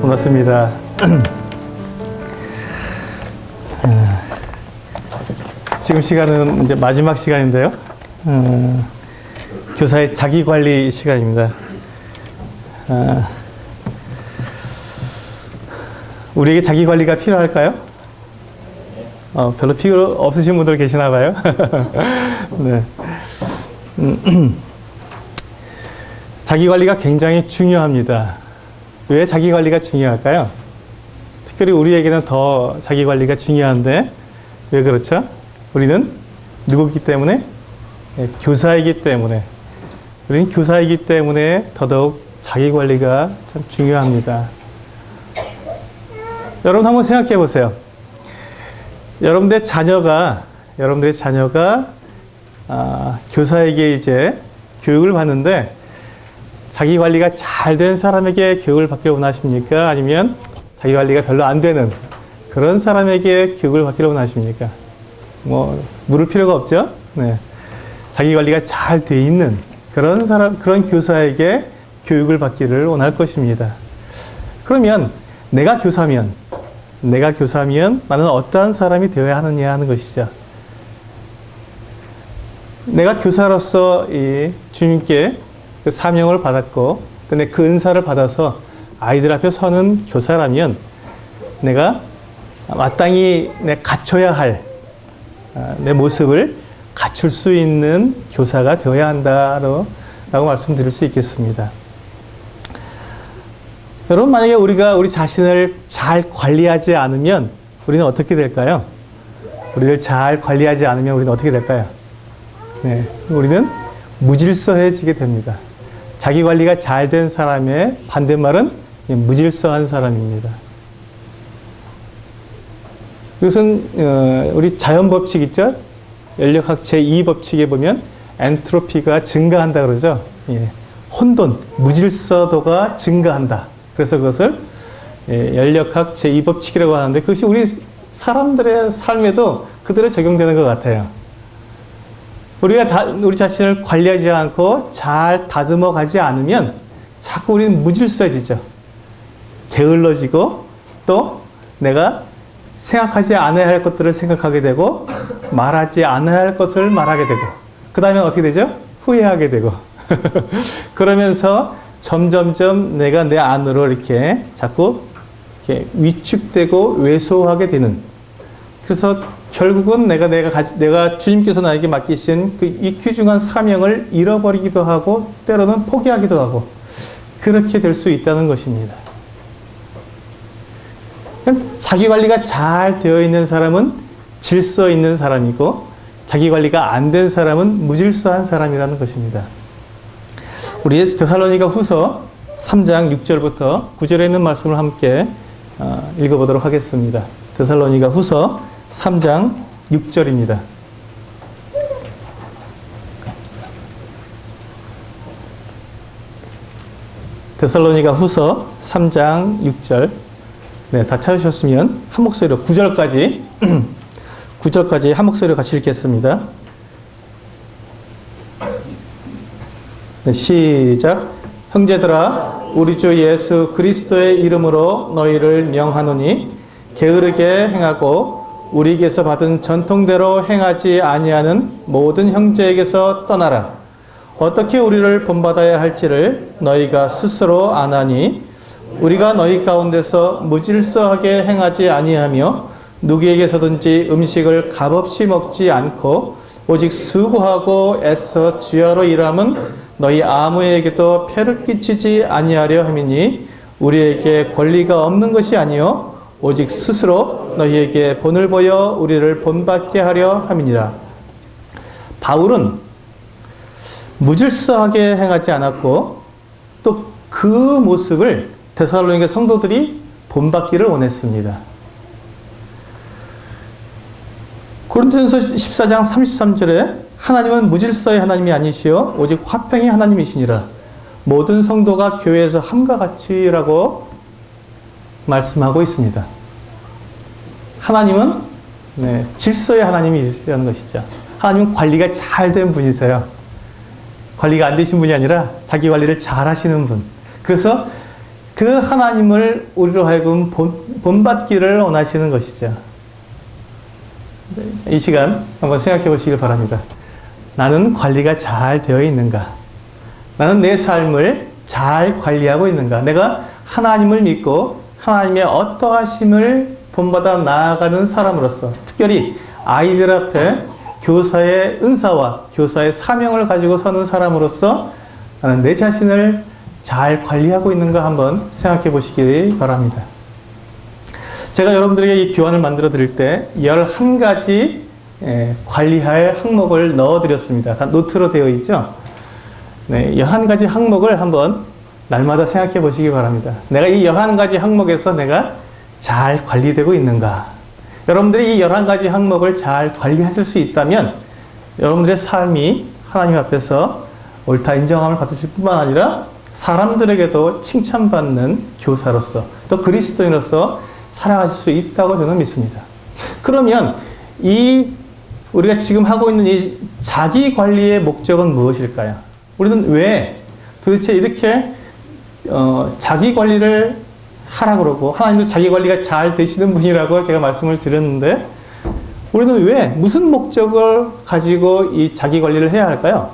반갑습니다. 지금 시간은 이제 마지막 시간인데요. 교사의 자기관리 시간입니다. 우리에게 자기관리가 필요할까요? 별로 필요 없으신 분들 계시나 봐요. 네. 자기관리가 굉장히 중요합니다. 왜 자기관리가 중요할까요? 특별히 우리에게는 더 자기관리가 중요한데 왜 그렇죠? 우리는 누구이기 때문에? 네, 교사이기 때문에. 우리는 교사이기 때문에 더더욱 자기관리가 참 중요합니다. 여러분 한번 생각해 보세요. 여러분들의 자녀가 교사에게 이제 교육을 받는데 자기 관리가 잘 된 사람에게 교육을 받기를 원하십니까? 아니면 자기 관리가 별로 안 되는 그런 사람에게 교육을 받기를 원하십니까? 물을 필요가 없죠? 네. 자기 관리가 잘 돼 있는 그런 그런 교사에게 교육을 받기를 원할 것입니다. 그러면 내가 교사면 나는 어떠한 사람이 되어야 하느냐 하는 것이죠. 내가 교사로서 이 주님께 그 사명을 받았고, 근데 그 은사를 받아서 아이들 앞에 서는 교사라면 내가 마땅히 갖춰야 할 내 모습을 갖출 수 있는 교사가 되어야 한다라고 말씀드릴 수 있겠습니다. 여러분, 만약에 우리가 우리 자신을 잘 관리하지 않으면 우리는 어떻게 될까요? 우리를 잘 관리하지 않으면 우리는 어떻게 될까요? 네, 우리는 무질서해지게 됩니다. 자기 관리가 잘 된 사람의 반대말은 무질서한 사람입니다. 이것은 우리 자연법칙 있죠? 연력학 제2법칙에 보면 엔트로피가 증가한다 그러죠? 혼돈, 무질서도가 증가한다. 그래서 그것을 연력학 제2법칙이라고 하는데 그것이 우리 사람들의 삶에도 그대로 적용되는 것 같아요. 우리가 우리 자신을 관리하지 않고 잘 다듬어 가지 않으면 자꾸 우리는 무질서해지죠. 게을러지고 또 내가 생각하지 않아야 할 것들을 생각하게 되고 말하지 않아야 할 것을 말하게 되고 그 다음에 어떻게 되죠? 후회하게 되고 그러면서 점점점 내가 내 안으로 이렇게 자꾸 이렇게 위축되고 왜소하게 되는, 그래서 결국은 내가 주님께서 나에게 맡기신 이 귀중한 사명을 잃어버리기도 하고 때로는 포기하기도 하고 그렇게 될 수 있다는 것입니다. 자기 관리가 잘 되어 있는 사람은 질서 있는 사람이고 자기 관리가 안 된 사람은 무질서한 사람이라는 것입니다. 우리 데살로니가 후서 3장 6절부터 9절에 있는 말씀을 함께 읽어보도록 하겠습니다. 데살로니가 후서 3장 6절입니다. 데살로니가 후서 3장 6절. 네, 다 찾으셨으면 한 목소리로 9절까지 한 목소리로 같이 읽겠습니다. 네, 시작. 형제들아, 우리 주 예수 그리스도의 이름으로 너희를 명하노니 게으르게 행하고 우리에게서 받은 전통대로 행하지 아니하는 모든 형제에게서 떠나라. 어떻게 우리를 본받아야 할지를 너희가 스스로 아나니 우리가 너희 가운데서 무질서하게 행하지 아니하며 누구에게서든지 음식을 값없이 먹지 않고 오직 수고하고 애써 주야로 일함은 너희 아무에게도 폐를 끼치지 아니하려 함이니 우리에게 권리가 없는 것이 아니요 오직 스스로 너희에게 본을 보여 우리를 본받게 하려 함이니라. 바울은 무질서하게 행하지 않았고 또 그 모습을 데살로니가 성도들이 본받기를 원했습니다. 고린도전서 14장 33절에 하나님은 무질서의 하나님이 아니시요 오직 화평의 하나님이시니라. 모든 성도가 교회에서 함과 같이라고 말씀하고 있습니다. 하나님은 질서의 하나님이라는 것이죠. 하나님은 관리가 잘 된 분이세요. 관리가 안 되신 분이 아니라 자기 관리를 잘 하시는 분. 그래서 그 하나님을 우리로 하여금 본받기를 원하시는 것이죠. 이 시간 한번 생각해 보시길 바랍니다. 나는 관리가 잘 되어 있는가? 나는 내 삶을 잘 관리하고 있는가? 내가 하나님을 믿고 하나님의 어떠하심을 본받아 나아가는 사람으로서, 특별히 아이들 앞에 교사의 은사와 교사의 사명을 가지고 서는 사람으로서 나는 내 자신을 잘 관리하고 있는가 한번 생각해 보시기 바랍니다. 제가 여러분들에게 이 교환을 만들어 드릴 때 11가지 관리할 항목을 넣어 드렸습니다. 다 노트로 되어 있죠? 네, 11가지 항목을 한번 날마다 생각해 보시기 바랍니다. 내가 이 11가지 항목에서 내가 잘 관리되고 있는가? 여러분들이 이 11가지 항목을 잘 관리하실 수 있다면 여러분들의 삶이 하나님 앞에서 옳다 인정함을 받으실 뿐만 아니라 사람들에게도 칭찬받는 교사로서 또 그리스도인으로서 살아가실 수 있다고 저는 믿습니다. 그러면 우리가 지금 하고 있는 이 자기 관리의 목적은 무엇일까요? 우리는 왜 도대체 이렇게 자기 관리를 하라고 그러고 하나님도 자기 관리가 잘 되시는 분이라고 제가 말씀을 드렸는데 우리는 왜 무슨 목적을 가지고 이 자기 관리를 해야 할까요?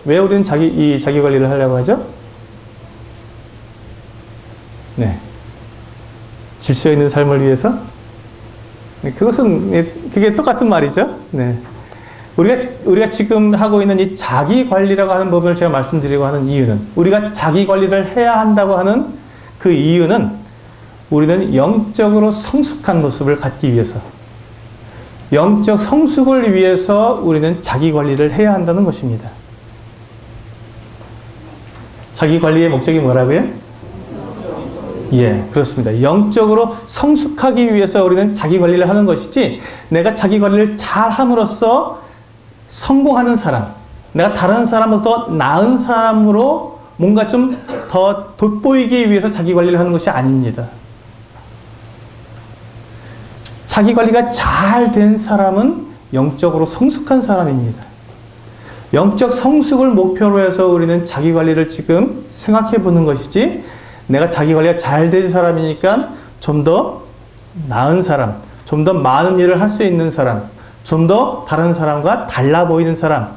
왜 우리는 이 자기 관리를 하려고 하죠? 네. 질서 있는 삶을 위해서? 네, 그게 똑같은 말이죠. 네. 우리가 지금 하고 있는 이 자기 관리라고 하는 부분을 제가 말씀드리고 하는 이유는, 우리가 자기 관리를 해야 한다고 하는 그 이유는 우리는 영적으로 성숙한 모습을 갖기 위해서, 영적 성숙을 위해서 우리는 자기 관리를 해야 한다는 것입니다. 자기 관리의 목적이 뭐라고요? 예, 그렇습니다. 영적으로 성숙하기 위해서 우리는 자기 관리를 하는 것이지, 내가 자기 관리를 잘 함으로써 성공하는 사람, 내가 다른 사람보다 더 나은 사람으로 뭔가 좀 더 돋보이기 위해서 자기 관리를 하는 것이 아닙니다. 자기 관리가 잘 된 사람은 영적으로 성숙한 사람입니다. 영적 성숙을 목표로 해서 우리는 자기 관리를 지금 생각해 보는 것이지, 내가 자기 관리가 잘 된 사람이니까 좀 더 나은 사람, 좀 더 많은 일을 할 수 있는 사람, 좀 더 다른 사람과 달라 보이는 사람,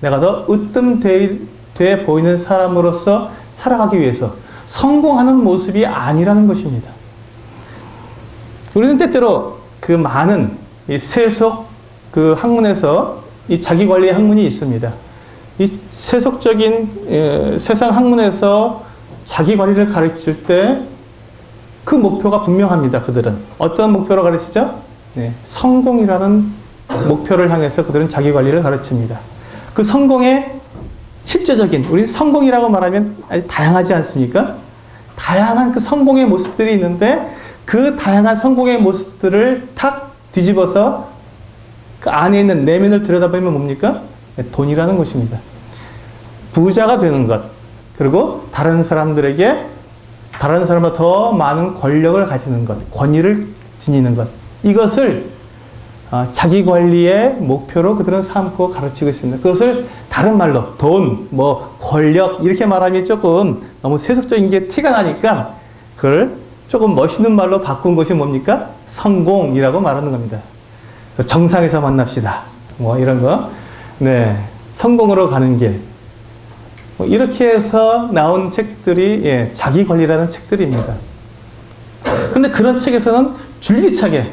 내가 더 으뜸돼 보이는 사람으로서 살아가기 위해서 성공하는 모습이 아니라는 것입니다. 우리는 때때로 그 많은 이 세속 그 학문에서 이 자기 관리 학문이 있습니다. 이 세속적인 세상 학문에서 자기 관리를 가르칠 때 그 목표가 분명합니다. 그들은 어떤 목표로 가르치죠? 네, 성공이라는 목표를 향해서 그들은 자기 관리를 가르칩니다. 그 성공의 실제적인, 우리 성공이라고 말하면 아주 다양하지 않습니까? 다양한 그 성공의 모습들이 있는데 그 다양한 성공의 모습들을 탁 뒤집어서 그 안에 있는 내면을 들여다보면 뭡니까? 네, 돈이라는 것입니다. 부자가 되는 것, 그리고 다른 사람들에게 다른 사람보다 더 많은 권력을 가지는 것, 권위를 지니는 것, 이것을 자기 관리의 목표로 그들은 삼고 가르치고 있습니다. 그것을 다른 말로 돈, 권력 이렇게 말하면 조금 너무 세속적인 게 티가 나니까 그걸 조금 멋있는 말로 바꾼 것이 뭡니까? 성공이라고 말하는 겁니다. 정상에서 만납시다. 이런 거. 네. 성공으로 가는 길. 이렇게 해서 나온 책들이 자기 관리라는 책들입니다. 그런데 그런 책에서는 줄기차게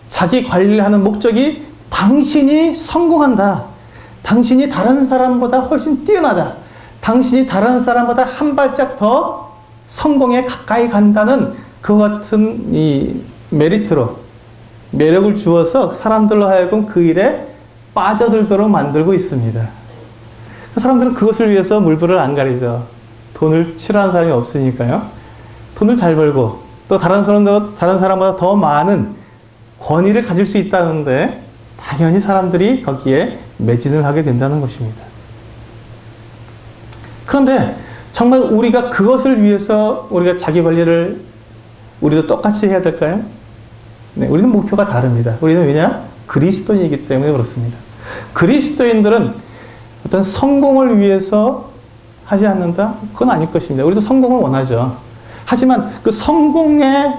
자기 관리를 하는 목적이 당신이 성공한다. 당신이 다른 사람보다 훨씬 뛰어나다. 당신이 다른 사람보다 한 발짝 더 성공에 가까이 간다는 그 같은 이 메리트로 매력을 주어서 사람들로 하여금 그 일에 빠져들도록 만들고 있습니다. 사람들은 그것을 위해서 물불을 안 가리죠. 돈을 싫어하는 사람이 없으니까요. 돈을 잘 벌고 또 다른 사람보다 더 많은 권위를 가질 수 있다는데 당연히 사람들이 거기에 매진을 하게 된다는 것입니다. 그런데 정말 우리가 그것을 위해서 우리가 자기 관리를 우리도 똑같이 해야 될까요? 네, 우리는 목표가 다릅니다. 우리는 왜냐? 그리스도인이기 때문에 그렇습니다. 그리스도인들은 어떤 성공을 위해서 하지 않는다? 그건 아닐 것입니다. 우리도 성공을 원하죠. 하지만 그 성공이라는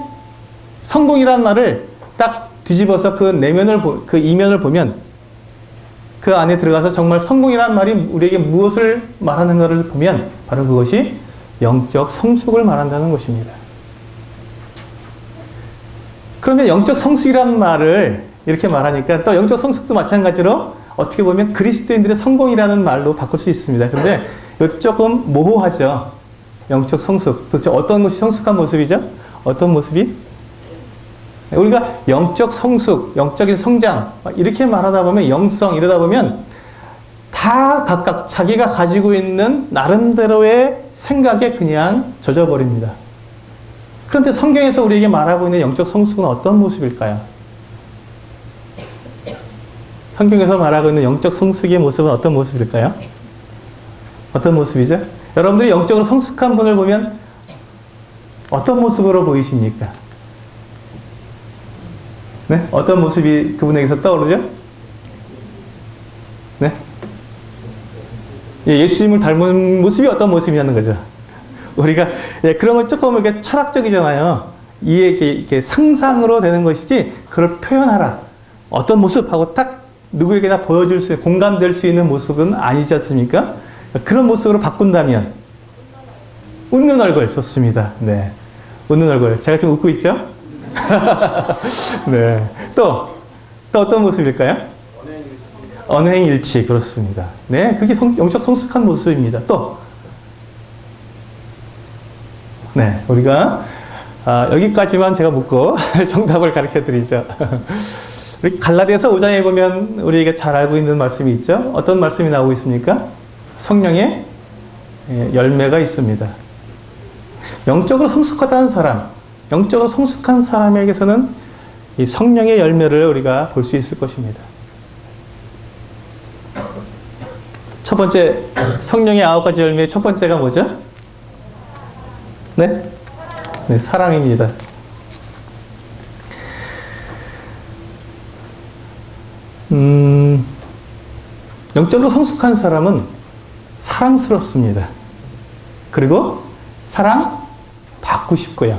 말을 딱 뒤집어서 그 내면을, 그 이면을 보면 그 안에 들어가서 정말 성공이라는 말이 우리에게 무엇을 말하는가를 보면 바로 그것이 영적 성숙을 말한다는 것입니다. 그러면 영적 성숙이라는 말을 이렇게 말하니까 또 영적 성숙도 마찬가지로 어떻게 보면 그리스도인들의 성공이라는 말로 바꿀 수 있습니다. 그런데 이것도 조금 모호하죠. 영적 성숙. 도대체 어떤 것이 성숙한 모습이죠? 어떤 모습이? 우리가 영적 성숙, 영적인 성장 이렇게 말하다 보면 영성 이러다 보면 다 각각 자기가 가지고 있는 나름대로의 생각에 그냥 젖어버립니다. 그런데 성경에서 우리에게 말하고 있는 영적 성숙은 어떤 모습일까요? 성경에서 말하고 있는 영적 성숙의 모습은 어떤 모습일까요? 어떤 모습이죠? 여러분들이 영적으로 성숙한 분을 보면 어떤 모습으로 보이십니까? 네? 어떤 모습이 그분에게서 떠오르죠? 네? 예수님을 닮은 모습이 어떤 모습이냐는 거죠. 우리가, 그러면 조금 이렇게 철학적이잖아요. 이게 상상으로 되는 것이지, 그걸 표현하라. 어떤 모습하고 딱 누구에게나 보여줄 수, 공감될 수 있는 모습은 아니지 않습니까? 그런 모습으로 바꾼다면, 웃는 얼굴, 좋습니다. 네. 웃는 얼굴. 제가 지금 웃고 있죠? 네. 또 어떤 모습일까요? 언행일치. 그렇습니다. 네. 그게 영적 성숙한 모습입니다. 또, 네. 우리가, 여기까지만 제가 묻고 정답을 가르쳐 드리죠. 우리 갈라디아서 5장에 보면 우리에게 잘 알고 있는 말씀이 있죠? 어떤 말씀이 나오고 있습니까? 성령의 열매가 있습니다. 영적으로 성숙하다는 사람, 영적으로 성숙한 사람에게서는 이 성령의 열매를 우리가 볼 수 있을 것입니다. 첫 번째, 성령의 9가지 열매의 첫 번째가 뭐죠? 네? 네, 사랑입니다. 영적으로 성숙한 사람은 사랑스럽습니다. 그리고 사랑받고 싶고요.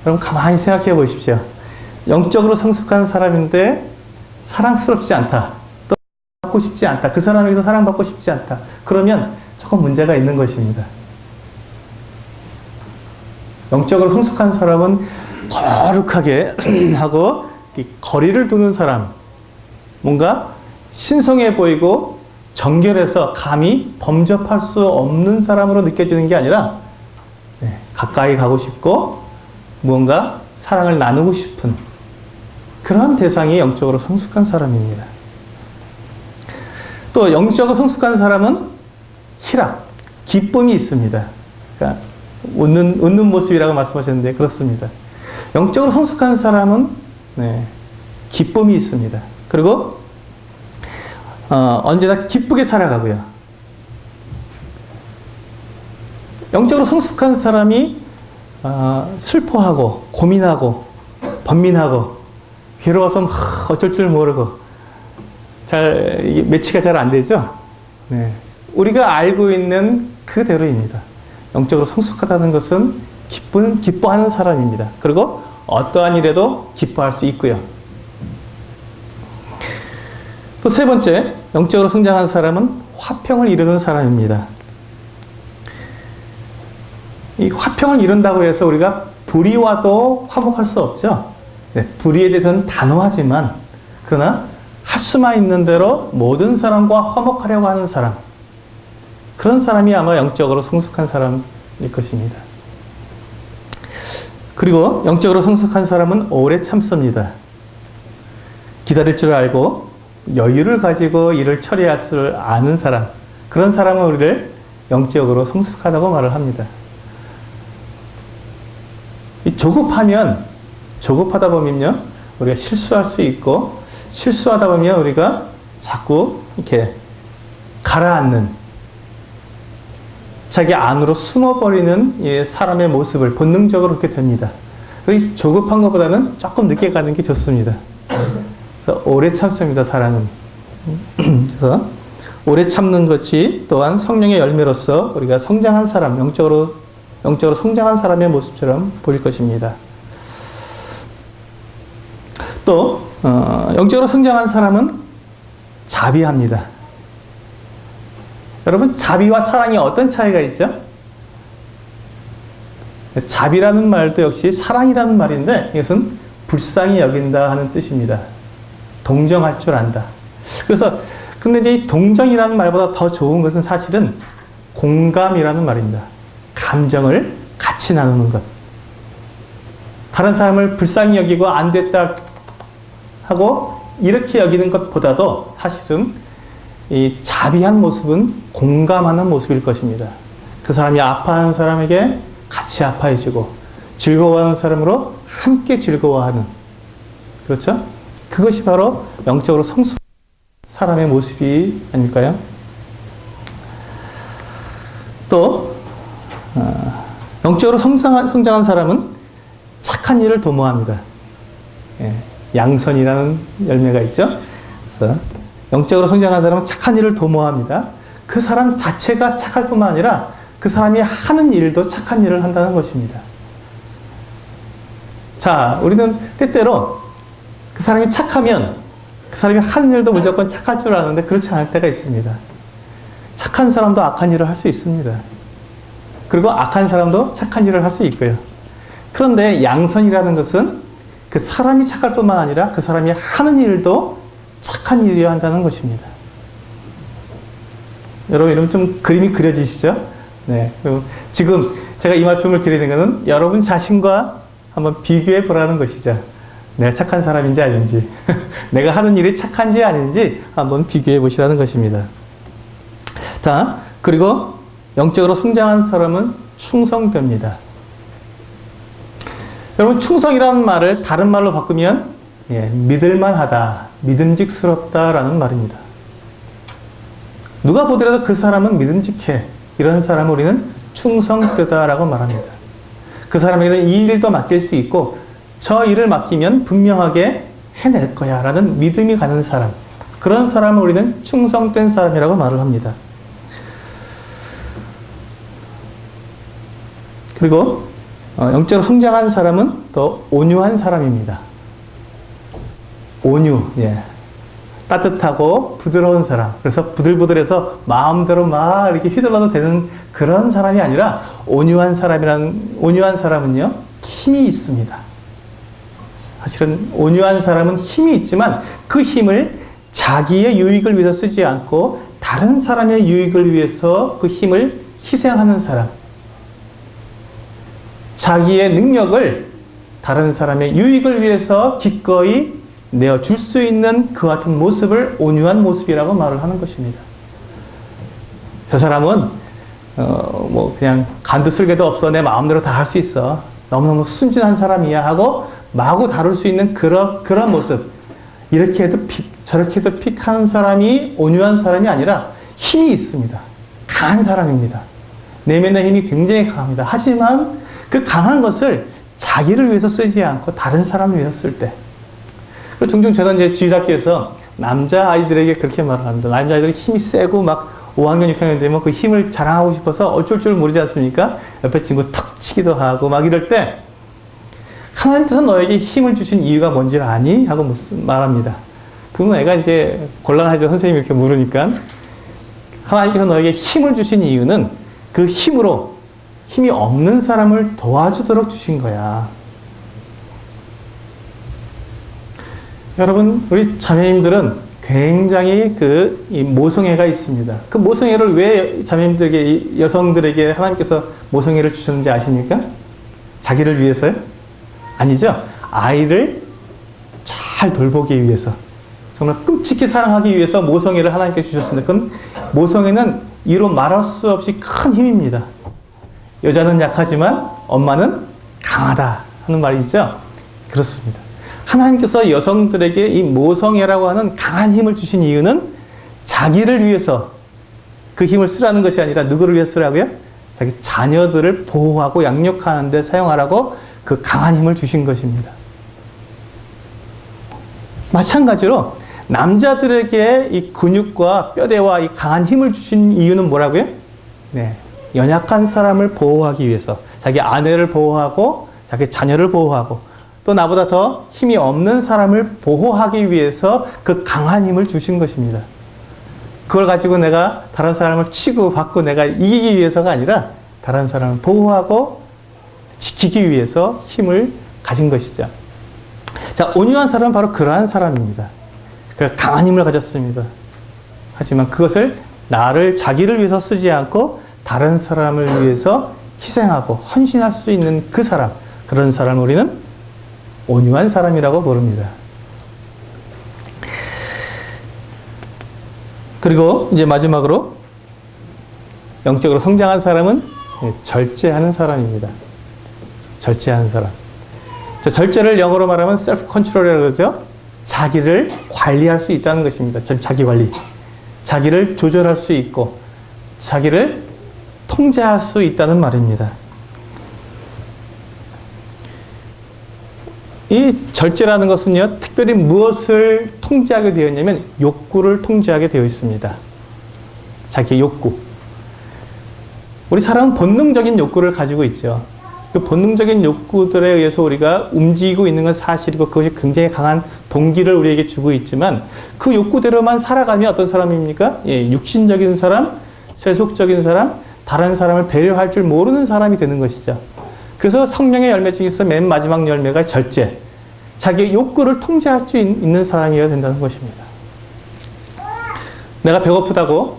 여러분 가만히 생각해 보십시오. 영적으로 성숙한 사람인데 사랑스럽지 않다. 또 받고 싶지 않다. 그 사람에게서 사랑받고 싶지 않다. 그러면 조금 문제가 있는 것입니다. 영적으로 성숙한 사람은 거룩하게 하고 거리를 두는 사람, 뭔가 신성해 보이고 정결해서 감히 범접할 수 없는 사람으로 느껴지는 게 아니라 가까이 가고 싶고 무언가 사랑을 나누고 싶은 그런 대상이 영적으로 성숙한 사람입니다. 또 영적으로 성숙한 사람은 희락, 기쁨이 있습니다. 그러니까 웃는 모습이라고 말씀하셨는데 그렇습니다. 영적으로 성숙한 사람은 기쁨이 있습니다. 그리고 언제나 기쁘게 살아가고요. 영적으로 성숙한 사람이 슬퍼하고 고민하고 번민하고 괴로워서 어쩔 줄 모르고 이게 매치가 잘 안 되죠. 네. 우리가 알고 있는 그대로입니다. 영적으로 성숙하다는 것은 기뻐하는 사람입니다. 그리고 어떠한 일에도 기뻐할 수 있고요. 또 세 번째, 영적으로 성장한 사람은 화평을 이루는 사람입니다. 이 화평을 이룬다고 해서 우리가 불의와도 화목할 수 없죠. 네, 불의에 대해서는 단호하지만 그러나 할 수만 있는 대로 모든 사람과 화목하려고 하는 사람, 그런 사람이 아마 영적으로 성숙한 사람일 것입니다. 그리고 영적으로 성숙한 사람은 오래 참습니다. 기다릴 줄 알고 여유를 가지고 일을 처리할 줄 아는 사람, 그런 사람은 우리를 영적으로 성숙하다고 말을 합니다. 조급하다 보면요, 우리가 실수할 수 있고, 실수하다 보면 우리가 자꾸 이렇게 가라앉는, 자기 안으로 숨어버리는 사람의 모습을 본능적으로 그렇게 됩니다. 조급한 것보다는 조금 늦게 가는 게 좋습니다. 그래서 오래 참습니다, 사랑은. 그래서 오래 참는 것이 또한 성령의 열매로서 우리가 성장한 사람, 영적으로 영적으로 성장한 사람의 모습처럼 보일 것입니다. 또 영적으로 성장한 사람은 자비합니다. 여러분, 자비와 사랑이 어떤 차이가 있죠? 자비라는 말도 역시 사랑이라는 말인데 이것은 불쌍히 여긴다 하는 뜻입니다. 동정할 줄 안다. 그래서 근데 이제 이 동정이라는 말보다 더 좋은 것은 사실은 공감이라는 말입니다. 감정을 같이 나누는 것. 다른 사람을 불쌍히 여기고 안 됐다 하고 이렇게 여기는 것보다도 사실은 이 자비한 모습은 공감하는 모습일 것입니다. 그 사람이 아파하는 사람에게 같이 아파해주고 즐거워하는 사람으로 함께 즐거워하는, 그렇죠? 그것이 바로 영적으로 성숙한 사람의 모습이 아닐까요? 또 영적으로 성장한 사람은 착한 일을 도모합니다. 양선이라는 열매가 있죠. 그래서 영적으로 성장한 사람은 착한 일을 도모합니다. 그 사람 자체가 착할 뿐만 아니라 그 사람이 하는 일도 착한 일을 한다는 것입니다. 자, 우리는 때때로 그 사람이 착하면 그 사람이 하는 일도 무조건 착할 줄 아는데 그렇지 않을 때가 있습니다. 착한 사람도 악한 일을 할 수 있습니다. 그리고 악한 사람도 착한 일을 할 수 있고요. 그런데 양선이라는 것은 그 사람이 착할 뿐만 아니라 그 사람이 하는 일도 착한 일이어야 한다는 것입니다. 여러분, 이러면 좀 그림이 그려지시죠? 네. 그리고 지금 제가 이 말씀을 드리는 것은 여러분 자신과 한번 비교해 보라는 것이죠. 내가 착한 사람인지 아닌지, 내가 하는 일이 착한지 아닌지 한번 비교해 보시라는 것입니다. 자, 그리고 영적으로 성장한 사람은 충성됩니다. 여러분, 충성이라는 말을 다른 말로 바꾸면 믿을만하다, 믿음직스럽다라는 말입니다. 누가 보더라도 그 사람은 믿음직해, 이런 사람을 우리는 충성되다라고 말합니다. 그 사람에게는 이 일도 맡길 수 있고 저 일을 맡기면 분명하게 해낼 거야 라는 믿음이 가는 사람, 그런 사람을 우리는 충성된 사람이라고 말을 합니다. 그리고 영적으로 성장한 사람은 또 온유한 사람입니다. 온유, 따뜻하고 부드러운 사람. 그래서 부들부들해서 마음대로 막 이렇게 휘둘러도 되는 그런 사람이 아니라 온유한 사람은요, 힘이 있습니다. 사실은 온유한 사람은 힘이 있지만 그 힘을 자기의 유익을 위해서 쓰지 않고 다른 사람의 유익을 위해서 그 힘을 희생하는 사람. 자기의 능력을 다른 사람의 유익을 위해서 기꺼이 내어줄 수 있는 그 같은 모습을 온유한 모습이라고 말을 하는 것입니다. 저 사람은 그냥 간도 쓸개도 없어, 내 마음대로 다 할 수 있어, 너무너무 순진한 사람이야 하고 마구 다룰 수 있는 그런 모습, 이렇게 해도 저렇게 해도 픽한 사람이 온유한 사람이 아니라 힘이 있습니다. 강한 사람입니다. 내면의 힘이 굉장히 강합니다. 하지만 그 강한 것을 자기를 위해서 쓰지 않고 다른 사람을 위해서 쓸 때, 종종 저는 이제 주일학교에서 남자아이들에게 그렇게 말을 합니다. 남자아이들이 힘이 세고 막 5학년, 6학년 되면 그 힘을 자랑하고 싶어서 어쩔 줄 모르지 않습니까? 옆에 친구 툭 치기도 하고 막 이럴 때, 하나님께서 너에게 힘을 주신 이유가 뭔지 아니? 하고 말합니다. 그러면 애가 이제 곤란하죠. 선생님이 이렇게 물으니까. 하나님께서 너에게 힘을 주신 이유는 그 힘으로 힘이 없는 사람을 도와주도록 주신 거야. 여러분, 우리 자매님들은 굉장히 이 모성애가 있습니다. 그 모성애를 왜 자매님들에게, 여성들에게 하나님께서 모성애를 주셨는지 아십니까? 자기를 위해서요? 아니죠. 아이를 잘 돌보기 위해서, 정말 끔찍히 사랑하기 위해서 모성애를 하나님께 주셨습니다. 그건 모성애는 이로 말할 수 없이 큰 힘입니다. 여자는 약하지만 엄마는 강하다 하는 말이 있죠. 그렇습니다. 하나님께서 여성들에게 이 모성애라고 하는 강한 힘을 주신 이유는 자기를 위해서 그 힘을 쓰라는 것이 아니라 누구를 위해서 쓰라고요? 자기 자녀들을 보호하고 양육하는 데 사용하라고 그 강한 힘을 주신 것입니다. 마찬가지로 남자들에게 이 근육과 뼈대와 이 강한 힘을 주신 이유는 뭐라고요? 연약한 사람을 보호하기 위해서, 자기 아내를 보호하고 자기 자녀를 보호하고 또 나보다 더 힘이 없는 사람을 보호하기 위해서 그 강한 힘을 주신 것입니다. 그걸 가지고 내가 다른 사람을 치고 받고 내가 이기기 위해서가 아니라 다른 사람을 보호하고 지키기 위해서 힘을 가진 것이죠. 자, 온유한 사람은 바로 그러한 사람입니다. 그 강한 힘을 가졌습니다. 하지만 그것을 자기를 위해서 쓰지 않고 다른 사람을 위해서 희생하고 헌신할 수 있는 그 사람, 그런 사람을 우리는 온유한 사람이라고 부릅니다. 그리고 이제 마지막으로 영적으로 성장한 사람은 절제하는 사람입니다. 절제하는 사람. 자, 절제를 영어로 말하면 self control이라고 그러죠. 자기를 관리할 수 있다는 것입니다. 자기 관리. 자기를 조절할 수 있고 자기를 통제할 수 있다는 말입니다. 이 절제라는 것은요, 특별히 무엇을 통제하게 되어 있냐면 욕구를 통제하게 되어 있습니다. 자기의 욕구. 우리 사람은 본능적인 욕구를 가지고 있죠. 그 본능적인 욕구들에 의해서 우리가 움직이고 있는 건 사실이고 그것이 굉장히 강한 동기를 우리에게 주고 있지만 그 욕구대로만 살아가면 어떤 사람입니까? 육신적인 사람, 세속적인 사람, 다른 사람을 배려할 줄 모르는 사람이 되는 것이죠. 그래서 성령의 열매 중에서 맨 마지막 열매가 절제. 자기의 욕구를 통제할 수 있는 사람이어야 된다는 것입니다. 내가 배고프다고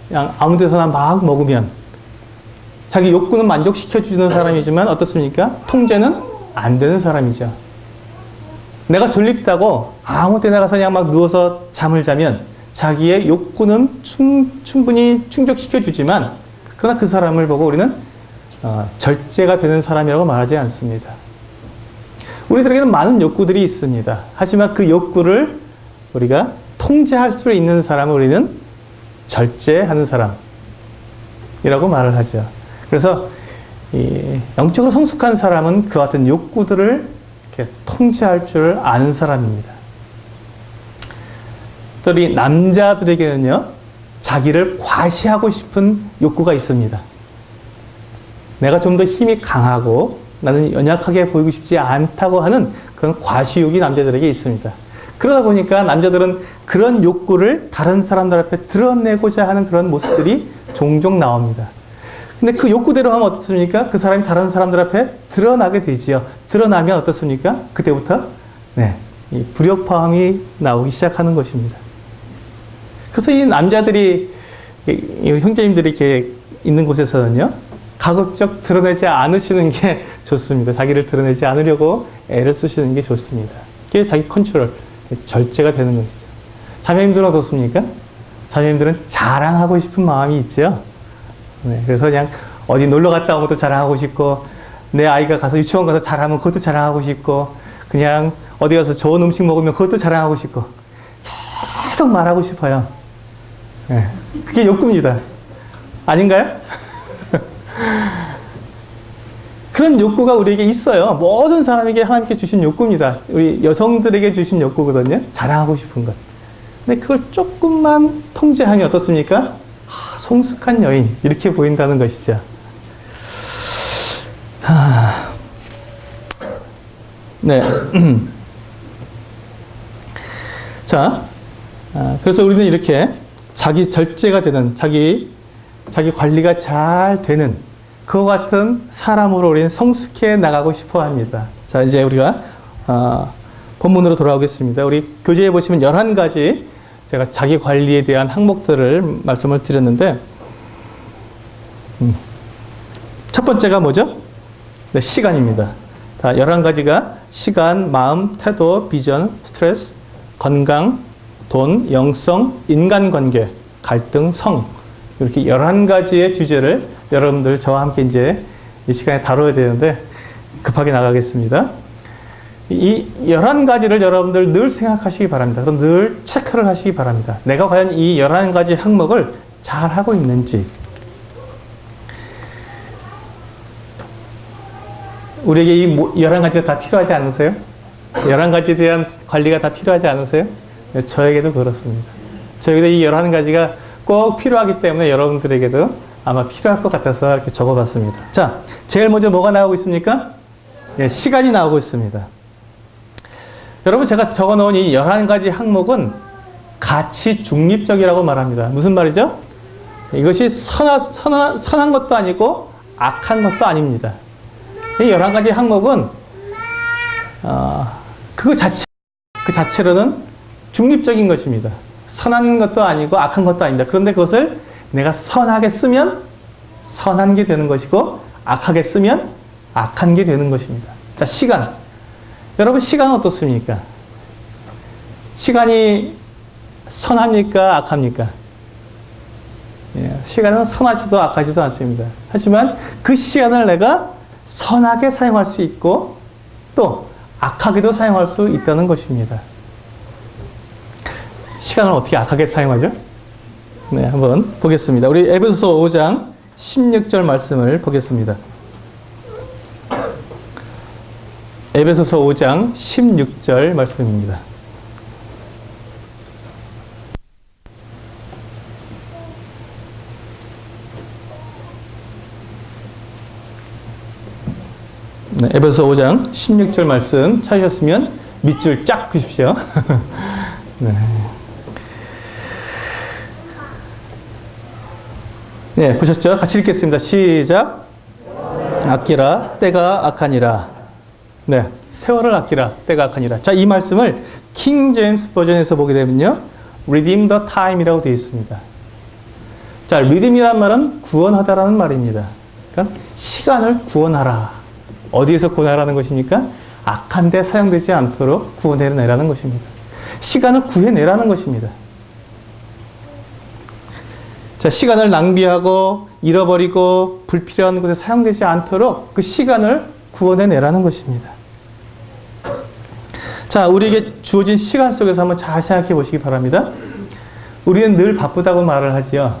그냥 아무 데서나 막 먹으면 자기 욕구는 만족시켜주는 사람이지만 어떻습니까? 통제는 안 되는 사람이죠. 내가 졸립다고 아무 때나 가서 그냥 막 누워서 잠을 자면 자기의 욕구는 충분히 충족시켜주지만 그러나 그 사람을 보고 우리는 절제가 되는 사람이라고 말하지 않습니다. 우리들에게는 많은 욕구들이 있습니다. 하지만 그 욕구를 우리가 통제할 수 있는 사람을 우리는 절제하는 사람이라고 말을 하죠. 그래서 영적으로 성숙한 사람은 그 같은 욕구들을 이렇게 통제할 줄 아는 사람입니다. 또 이 남자들에게는요, 자기를 과시하고 싶은 욕구가 있습니다. 내가 좀 더 힘이 강하고 나는 연약하게 보이고 싶지 않다고 하는 그런 과시욕이 남자들에게 있습니다. 그러다 보니까 남자들은 그런 욕구를 다른 사람들 앞에 드러내고자 하는 그런 모습들이 종종 나옵니다. 근데 그 욕구대로 하면 어떻습니까? 그 사람이 다른 사람들 앞에 드러나게 되지요. 드러나면 어떻습니까? 그때부터 이 불협화음이 나오기 시작하는 것입니다. 그래서 이 남자들이, 이 형제님들이 이렇게 있는 곳에서는요, 가급적 드러내지 않으시는 게 좋습니다. 자기를 드러내지 않으려고 애를 쓰시는 게 좋습니다. 그게 자기 컨트롤, 절제가 되는 것이죠. 자매님들은 어떻습니까? 자매님들은 자랑하고 싶은 마음이 있죠. 그래서 그냥 어디 놀러 갔다 오면 또 자랑하고 싶고, 내 아이가 가서 유치원 가서 잘하면 그것도 자랑하고 싶고, 그냥 어디 가서 좋은 음식 먹으면 그것도 자랑하고 싶고, 계속 말하고 싶어요. 그게 욕구입니다. 아닌가요? 그런 욕구가 우리에게 있어요. 모든 사람에게 하나님께 주신 욕구입니다. 우리 여성들에게 주신 욕구거든요. 자랑하고 싶은 것. 근데 그걸 조금만 통제하면 어떻습니까? 성숙한 여인, 이렇게 보인다는 것이죠. 네. 자, 그래서 우리는 이렇게 자기 절제가 되는, 자기 관리가 잘 되는 그와 같은 사람으로 우리는 성숙해 나가고 싶어 합니다. 자, 이제 우리가 본문으로 돌아오겠습니다. 우리 교재에 보시면 11가지 제가 자기 관리에 대한 항목들을 말씀을 드렸는데, 첫 번째가 뭐죠? 네, 시간입니다. 다 11가지가 시간, 마음, 태도, 비전, 스트레스, 건강, 돈, 영성, 인간관계, 갈등, 성, 이렇게 11가지의 주제를 여러분들 저와 함께 이제 이 시간에 다뤄야 되는데 급하게 나가겠습니다. 이 11가지를 여러분들 늘 생각하시기 바랍니다. 그럼 늘 체크를 하시기 바랍니다. 내가 과연 이 11가지 항목을 잘 하고 있는지. 우리에게 이 11가지가 다 필요하지 않으세요? 11가지에 대한 관리가 다 필요하지 않으세요? 네, 저에게도 그렇습니다. 저에게도 이 11가지가 꼭 필요하기 때문에 여러분들에게도 아마 필요할 것 같아서 이렇게 적어봤습니다. 자, 제일 먼저 뭐가 나오고 있습니까? 예, 시간이 나오고 있습니다. 여러분, 제가 적어놓은 이 11가지 항목은 가치 중립적이라고 말합니다. 무슨 말이죠? 이것이 선한 것도 아니고 악한 것도 아닙니다. 이 11가지 항목은 그 자체로는 중립적인 것입니다. 선한 것도 아니고 악한 것도 아닙니다. 그런데 그것을 내가 선하게 쓰면 선한 게 되는 것이고 악하게 쓰면 악한 게 되는 것입니다. 자, 시간. 여러분, 시간은 어떻습니까? 시간이 선합니까? 악합니까? 예, 시간은 선하지도 악하지도 않습니다. 하지만 그 시간을 내가 선하게 사용할 수 있고 또 악하게도 사용할 수 있다는 것입니다. 시간을 어떻게 악하게 사용하죠? 네, 한번 보겠습니다. 우리 에베소서 5장 16절 말씀을 보겠습니다. 에베소서 5장 16절 말씀입니다. 네, 에베소서 5장 16절 말씀 찾으셨으면 밑줄 쫙 그십시오. 네. 네, 보셨죠? 같이 읽겠습니다. 시작. 아끼라 때가 악하니라. 네, 세월을 아끼라 때가 악하니라. 자, 이 말씀을 킹 제임스 버전에서 보게 되면요, redeem the time이라고 되어 있습니다. 자, redeem이란 말은 구원하다라는 말입니다. 그러니까 시간을 구원하라. 어디에서 구원하라는 것입니까? 악한 데 사용되지 않도록 구원해내라는 것입니다. 시간을 구해내라는 것입니다. 자, 시간을 낭비하고 잃어버리고 불필요한 곳에 사용되지 않도록 그 시간을 구원해내라는 것입니다. 자, 우리에게 주어진 시간 속에서 한번 잘 생각해 보시기 바랍니다. 우리는 늘 바쁘다고 말을 하지요.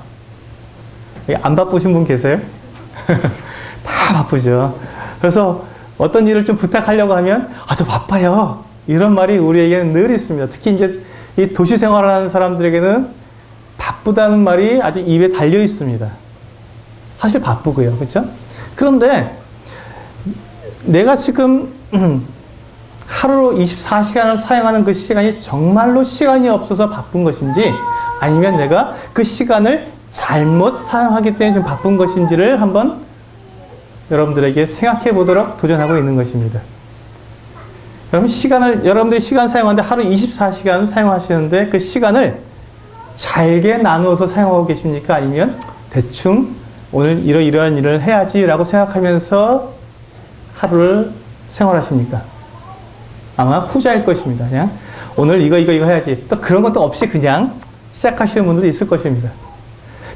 안 바쁘신 분 계세요? 다 바쁘죠. 그래서 어떤 일을 좀 부탁하려고 하면 저 바빠요. 이런 말이 우리에게는 늘 있습니다. 특히 이제 이 도시 생활을 하는 사람들에게는 바쁘다는 말이 아주 입에 달려 있습니다. 사실 바쁘고요. 그렇죠? 그런데 내가 지금 하루로 24시간을 사용하는 그 시간이 정말로 시간이 없어서 바쁜 것인지 아니면 내가 그 시간을 잘못 사용하기 때문에 지금 바쁜 것인지를 한번 여러분들에게 생각해 보도록 도전하고 있는 것입니다. 여러분들이 시간 사용하는데 하루 24시간 사용하시는데 그 시간을 잘게 나누어서 사용하고 계십니까? 아니면 대충 오늘 이러이러한 일을 해야지 라고 생각하면서 하루를 생활하십니까? 아마 후자일 것입니다. 그냥 오늘 이거 해야지. 또 그런 것도 없이 그냥 시작하시는 분들도 있을 것입니다.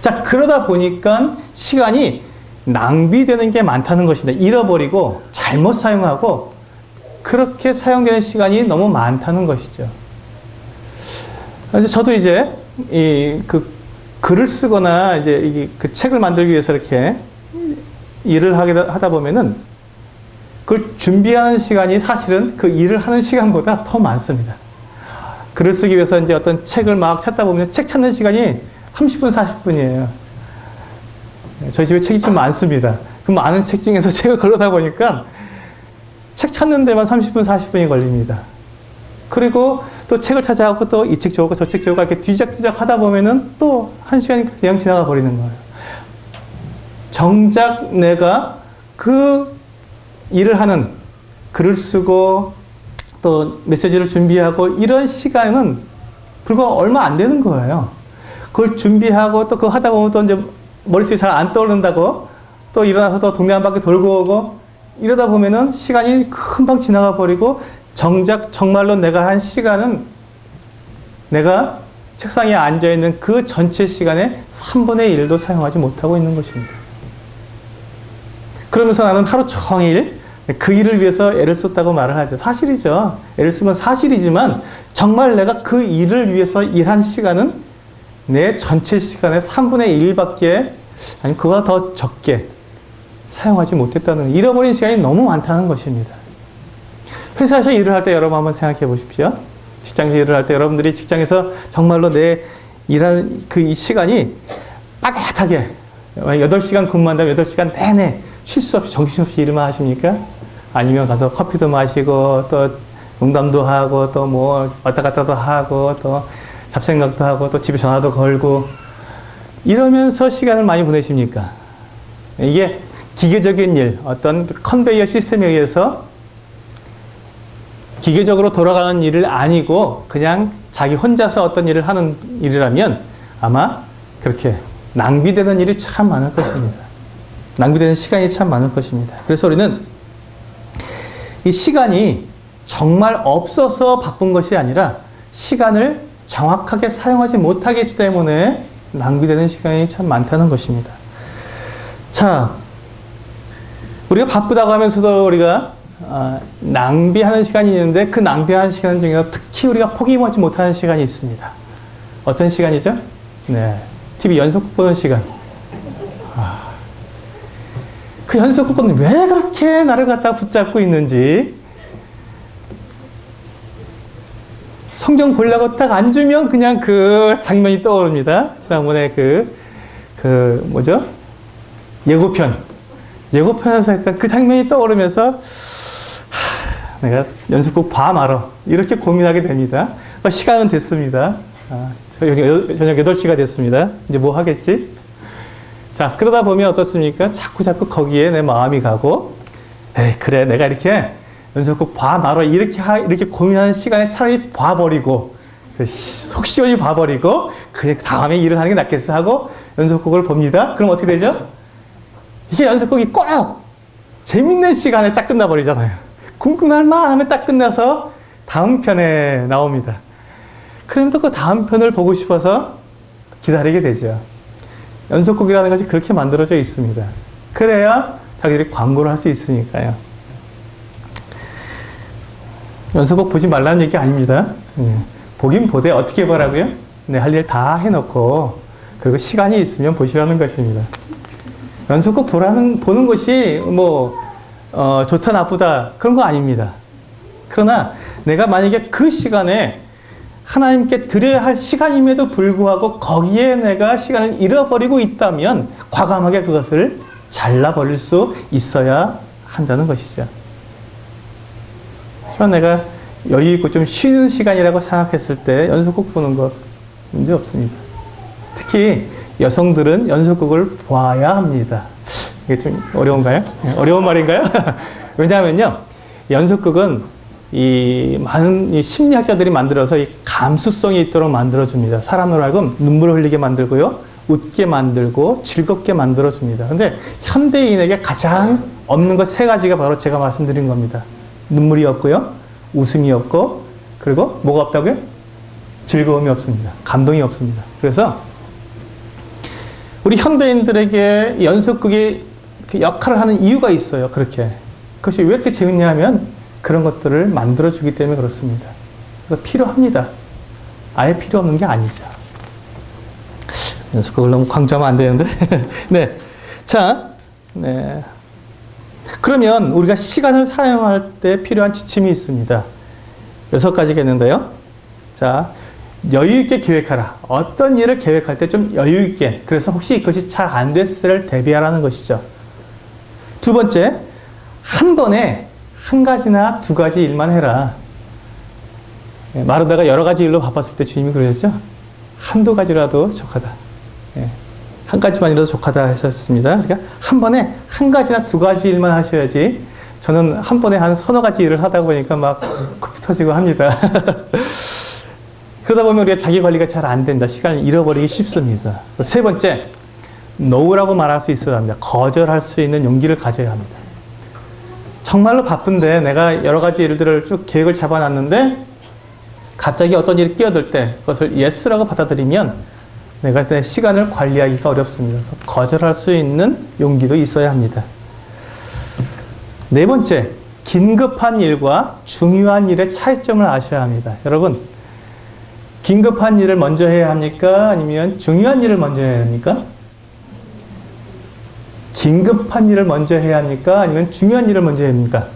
자, 그러다 보니까 시간이 낭비되는 게 많다는 것입니다. 잃어버리고 잘못 사용하고 그렇게 사용되는 시간이 너무 많다는 것이죠. 저도 이제 글을 쓰거나 이제 그 책을 만들기 위해서 이렇게 일을 하다 보면은 그걸 준비하는 시간이 사실은 그 일을 하는 시간보다 더 많습니다. 글을 쓰기 위해서 이제 어떤 책을 막 찾다 보면 책 찾는 시간이 30분, 40분이에요. 저희 집에 책이 좀 많습니다. 그 많은 책 중에서 책을 고르다 보니까 책 찾는 데만 30분, 40분이 걸립니다. 그리고 또 책을 찾아가고 또 이 책 좋을까 저 책 좋을까 이렇게 뒤적뒤적 하다 보면은 또 1시간이 그냥 지나가 버리는 거예요. 정작 내가 그 일을 하는 글을 쓰고 또 메시지를 준비하고 이런 시간은 불과 얼마 안 되는 거예요. 그걸 준비하고 또 그거 하다 보면 또 이제 머릿속에 잘 안 떠오른다고 또 일어나서 또 동네 한 바퀴 돌고 오고 이러다 보면은 시간이 금방 지나가 버리고 정작 정말로 내가 한 시간은 내가 책상에 앉아있는 그 전체 시간의 3분의 1도 사용하지 못하고 있는 것입니다. 그러면서 나는 하루 종일 그 일을 위해서 애를 썼다고 말을 하죠. 사실이죠. 애를 쓴 건 사실이지만 정말 내가 그 일을 위해서 일한 시간은 내 전체 시간의 3분의 1밖에 아니 그보다 더 적게 사용하지 못했다는 잃어버린 시간이 너무 많다는 것입니다. 회사에서 일을 할 때 여러분 한번 생각해 보십시오. 직장에서 일을 할 때 여러분들이 직장에서 정말로 내 일하는 그 시간이 빠듯하게 만약 8시간 근무한다면 8시간 내내 쉴 수 없이 정신없이 일만 하십니까? 아니면 가서 커피도 마시고 또 농담도 하고 또 뭐 왔다 갔다도 하고 또 잡생각도 하고 또 집에 전화도 걸고 이러면서 시간을 많이 보내십니까? 이게 기계적인 일, 어떤 컨베이어 시스템에 의해서 기계적으로 돌아가는 일을 아니고 그냥 자기 혼자서 어떤 일을 하는 일이라면 아마 그렇게 낭비되는 일이 참 많을 것입니다. 낭비되는 시간이 참 많을 것입니다. 그래서 우리는 이 시간이 정말 없어서 바쁜 것이 아니라 시간을 정확하게 사용하지 못하기 때문에 낭비되는 시간이 참 많다는 것입니다. 자, 우리가 바쁘다고 하면서도 우리가 낭비하는 시간이 있는데 그 낭비하는 시간 중에서 특히 우리가 포기하지 못하는 시간이 있습니다. 어떤 시간이죠? 네, TV 연속극 보는 시간. 그 연속극은 왜 그렇게 나를 갖다 붙잡고 있는지 성경 보려고 딱 앉으면 그냥 그 장면이 떠오릅니다. 지난번에 뭐죠? 예고편에서 했던 그 장면이 떠오르면서 내가 연속극 봐 말어 이렇게 고민하게 됩니다. 시간은 됐습니다. 저녁 8시가 됐습니다. 이제 뭐 하겠지? 자, 그러다 보면 어떻습니까? 자꾸 거기에 내 마음이 가고, 에이, 그래, 내가 이렇게 연속극 봐 말어 이렇게 고민하는 시간에 차라리 봐버리고, 속 시원히 봐버리고, 그 다음에 일을 하는 게 낫겠어 하고 연속극을 봅니다. 그럼 어떻게 되죠? 이게 연속극이 꼭 재밌는 시간에 딱 끝나버리잖아요. 궁금할 만하면 딱 끝나서 다음 편에 나옵니다. 그럼 또 그 다음 편을 보고 싶어서 기다리게 되죠. 연속극이라는 것이 그렇게 만들어져 있습니다. 그래야 자기들이 광고를 할 수 있으니까요. 연속극 보지 말라는 얘기 아닙니다. 보긴 보되 어떻게 보라고요? 네, 할 일 다 해놓고 그리고 시간이 있으면 보시라는 것입니다. 연속극 보는 것이 좋다 나쁘다 그런 거 아닙니다. 그러나 내가 만약에 그 시간에 하나님께 드려야 할 시간임에도 불구하고 거기에 내가 시간을 잃어버리고 있다면 과감하게 그것을 잘라버릴 수 있어야 한다는 것이죠. 하지만 내가 여유 있고 좀 쉬는 시간이라고 생각했을 때 연속극 보는 것 문제 없습니다. 특히 여성들은 연속극을 봐야 합니다. 이게 좀 어려운가요? 어려운 말인가요? 왜냐하면요, 연속극은 많은 이 심리학자들이 만들어서 이 감수성이 있도록 만들어줍니다. 사람으로 하여금 눈물을 흘리게 만들고요, 웃게 만들고 즐겁게 만들어줍니다. 근데 현대인에게 가장 없는 것 3가지가 바로 제가 말씀드린 겁니다. 눈물이 없고요, 웃음이 없고, 그리고 뭐가 없다고요? 즐거움이 없습니다. 감동이 없습니다. 그래서 우리 현대인들에게 연속극이 역할을 하는 이유가 있어요. 그렇게. 그것이 왜 이렇게 재밌냐 하면 그런 것들을 만들어주기 때문에 그렇습니다. 그래서 필요합니다. 아예 필요 없는 게 아니죠. 연속극을 너무 강조하면 안 되는데. 네. 자, 네. 그러면 우리가 시간을 사용할 때 필요한 지침이 있습니다. 6가지가 있는데요. 자, 여유 있게 계획하라. 어떤 일을 계획할 때 좀 여유 있게. 그래서 혹시 그것이 잘 안 됐을 때를 대비하라는 것이죠. 2번째, 한 번에 1가지나 2가지 일만 해라. 마르다가 여러 가지 일로 바빴을 때 주님이 그러셨죠? 1-2가지라도 족하다. 1가지만이라도 족하다 하셨습니다. 그러니까 한 번에 1가지나 2가지 일만 하셔야지. 저는 한 번에 한 3-4가지 일을 하다 보니까 막 코피 터지고 합니다. 그러다 보면 우리가 자기 관리가 잘 안 된다. 시간을 잃어버리기 쉽습니다. 3번째, 노라고 말할 수 있어야 합니다. 거절할 수 있는 용기를 가져야 합니다. 정말로 바쁜데 내가 여러 가지 일들을 쭉 계획을 잡아놨는데 갑자기 어떤 일이 끼어들 때 그것을 yes라고 받아들이면 내가 내 시간을 관리하기가 어렵습니다. 그래서 거절할 수 있는 용기도 있어야 합니다. 4번째, 긴급한 일과 중요한 일의 차이점을 아셔야 합니다. 여러분, 긴급한 일을 먼저 해야 합니까? 아니면 중요한 일을 먼저 해야 합니까? 긴급한 일을 먼저 해야 합니까? 아니면 중요한 일을 먼저 해야 합니까?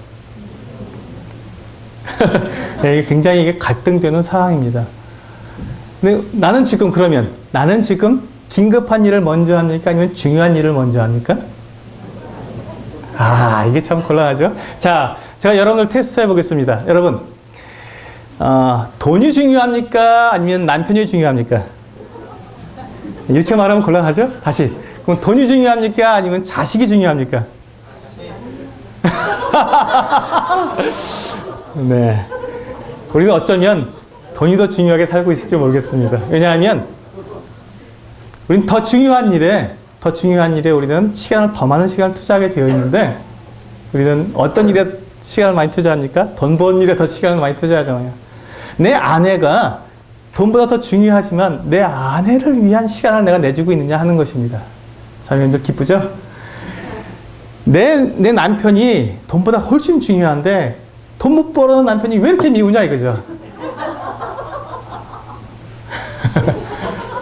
이게 굉장히 갈등되는 상황입니다. 근데 나는 지금 긴급한 일을 먼저 합니까? 아니면 중요한 일을 먼저 합니까? 아, 이게 참 곤란하죠? 자, 제가 여러분을 테스트 해보겠습니다. 여러분, 돈이 중요합니까? 아니면 남편이 중요합니까? 이렇게 말하면 곤란하죠? 다시. 그럼 돈이 중요합니까? 아니면 자식이 중요합니까? 네. 우리는 어쩌면 돈이 더 중요하게 살고 있을지 모르겠습니다. 왜냐하면 우리는 더 중요한 일에 우리는 시간을 더 많은 시간을 투자하게 되어 있는데 우리는 어떤 일에 시간을 많이 투자합니까? 돈 버는 일에 더 시간을 많이 투자하잖아요. 내 아내가 돈보다 더 중요하지만 내 아내를 위한 시간을 내가 내주고 있느냐 하는 것입니다. 자매님들 기쁘죠? 내 남편이 돈보다 훨씬 중요한데 돈 못 벌어는 남편이 왜 이렇게 미우냐 이거죠.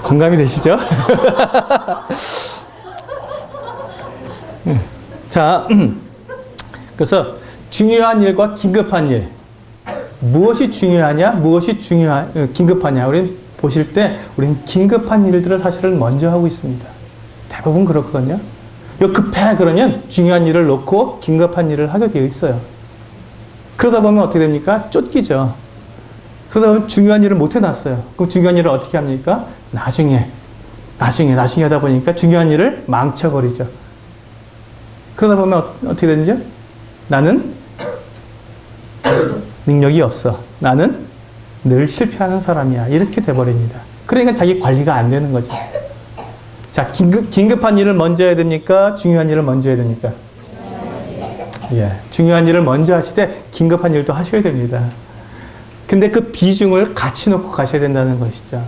공감이 되시죠? 자, 그래서 중요한 일과 긴급한 일, 무엇이 중요하냐, 무엇이 긴급하냐, 우리는 보실 때 우리는 긴급한 일들을 사실은 먼저 하고 있습니다. 대부분 그렇거든요. 요 급해 그러면 중요한 일을 놓고 긴급한 일을 하게 되어 있어요. 그러다 보면 어떻게 됩니까? 쫓기죠. 그러다 보면 중요한 일을 못 해놨어요. 그럼 중요한 일을 어떻게 합니까? 나중에 하다 보니까 중요한 일을 망쳐버리죠. 그러다 보면 어떻게 되는지? 나는 능력이 없어. 나는 늘 실패하는 사람이야. 이렇게 돼버립니다. 그러니까 자기 관리가 안 되는 거죠. 자, 긴급한 일을 먼저 해야 됩니까? 중요한 일을 먼저 해야 됩니까? 예, 중요한 일을 먼저 하시되 긴급한 일도 하셔야 됩니다. 근데 그 비중을 같이 놓고 가셔야 된다는 것이죠.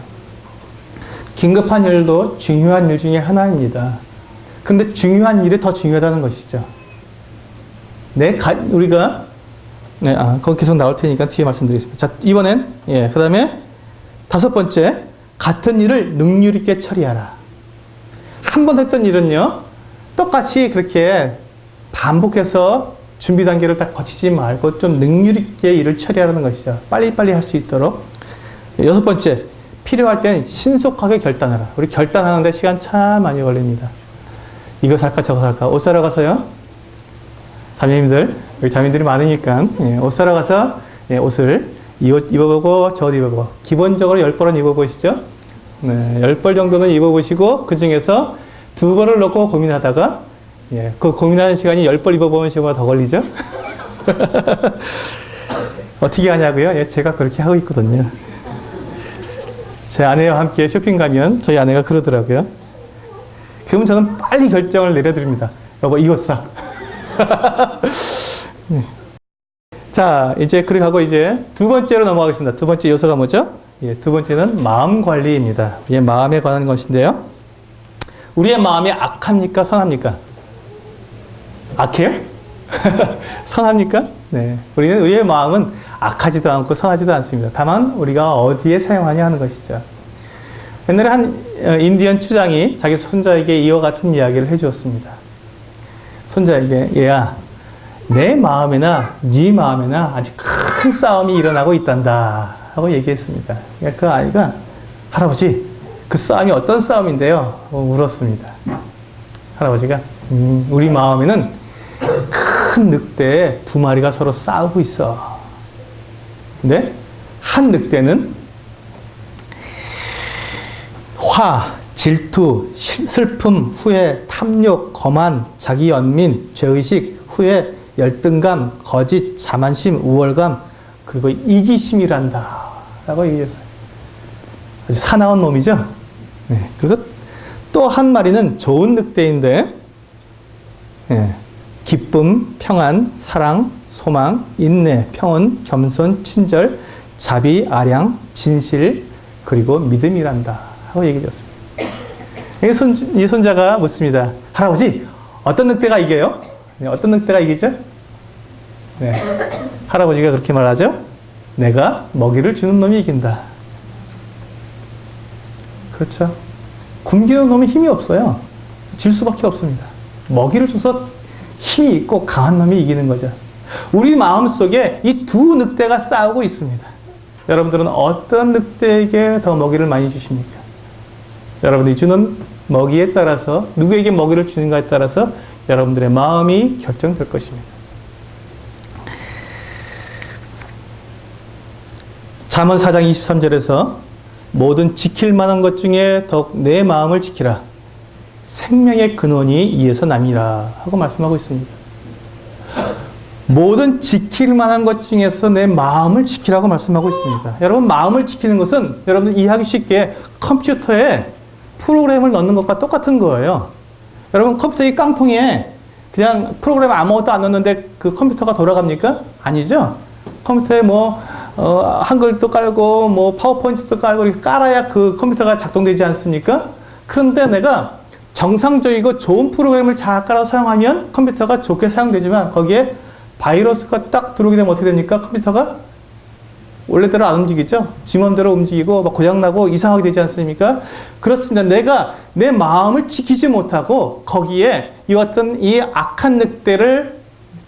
긴급한 일도 중요한 일 중에 하나입니다. 그런데 중요한 일이 더 중요하다는 것이죠. 우리가 거기 계속 나올 테니까 뒤에 말씀드리겠습니다. 자, 이번엔 그 다음에 5번째, 같은 일을 능률 있게 처리하라. 한 번 했던 일은요, 똑같이 그렇게 반복해서 준비 단계를 다 거치지 말고 좀 능률 있게 일을 처리하라는 것이죠. 빨리빨리 할 수 있도록. 6번째, 필요할 땐 신속하게 결단하라. 우리 결단하는데 시간 참 많이 걸립니다. 이거 살까 저거 살까. 옷 사러 가서요. 자매님들, 여기 자매님들이 많으니까 옷 사러 가서 옷을 이 옷 입어보고 저 옷 입어보고 기본적으로 10벌은 입어보시죠. 네, 10벌 정도는 입어보시고 그 중에서 2벌을 놓고 고민하다가 그 고민하는 시간이 10벌 입어보는 시간보다 더 걸리죠. 어떻게 하냐고요? 제가 그렇게 하고 있거든요. 제 아내와 함께 쇼핑 가면 저희 아내가 그러더라고요. 그러면 저는 빨리 결정을 내려드립니다. 여보, 이거 사. 자, 이제 그렇게 하고 이제 2번째로 넘어가겠습니다. 2번째 요소가 뭐죠? 2번째는 마음 관리입니다. 마음에 관한 것인데요. 우리의 마음이 악합니까? 선합니까? 악해요? 선합니까? 네. 우리의 마음은 악하지도 않고 선하지도 않습니다. 다만 우리가 어디에 사용하냐 하는 것이죠. 옛날에 한 인디언 추장이 자기 손자에게 이와 같은 이야기를 해주었습니다. 손자에게, 얘야, 내 마음에나 네 마음에나 아주 큰 싸움이 일어나고 있단다 하고 얘기했습니다. 그 아이가, 할아버지, 그 싸움이 어떤 싸움인데요? 물었습니다. 할아버지가, 우리 마음에는 큰 늑대 2마리가 서로 싸우고 있어. 근데 한 늑대는 화, 질투, 슬픔, 후회, 탐욕, 거만, 자기 연민, 죄의식, 후회, 열등감, 거짓, 자만심, 우월감, 그리고 이기심이란다 라고 얘기했어요. 아주 사나운 놈이죠. 네. 그리고 또 한 마리는 좋은 늑대인데 기쁨, 평안, 사랑, 소망, 인내, 평온, 겸손, 친절, 자비, 아량, 진실, 그리고 믿음이란다 하고 얘기해 줬습니다. 이 손자가 묻습니다. 할아버지, 어떤 늑대가 이겨요? 어떤 늑대가 이기죠? 네. 할아버지가 그렇게 말하죠. 내가 먹이를 주는 놈이 이긴다. 그렇죠. 굶기는 놈이 힘이 없어요. 질 수밖에 없습니다. 먹이를 줘서 힘이 있고 강한 놈이 이기는 거죠. 우리 마음속에 이 2 늑대가 싸우고 있습니다. 여러분들은 어떤 늑대에게 더 먹이를 많이 주십니까? 여러분들이 주는 먹이에 따라서, 누구에게 먹이를 주는가에 따라서 여러분들의 마음이 결정될 것입니다. 잠언 4장 23절에서 모든 지킬 만한 것 중에 더욱 내 마음을 지키라. 생명의 근원이 이에서 남이라 하고 말씀하고 있습니다. 모든 지킬 만한 것 중에서 내 마음을 지키라고 말씀하고 있습니다. 여러분, 마음을 지키는 것은 여러분 이해하기 쉽게 컴퓨터에 프로그램을 넣는 것과 똑같은 거예요. 여러분, 컴퓨터의 깡통에 그냥 프로그램 아무것도 안 넣는데 그 컴퓨터가 돌아갑니까? 아니죠. 컴퓨터에 한글도 깔고 파워포인트도 깔고 이렇게 깔아야 그 컴퓨터가 작동되지 않습니까? 그런데 내가 정상적이고 좋은 프로그램을 잘 깔아서 사용하면 컴퓨터가 좋게 사용되지만 거기에 바이러스가 딱 들어오게 되면 어떻게 됩니까? 컴퓨터가 원래대로 안 움직이죠? 지 맘대로 움직이고 막 고장나고 이상하게 되지 않습니까? 그렇습니다. 내가 내 마음을 지키지 못하고 거기에 이와 같은 이 악한 늑대를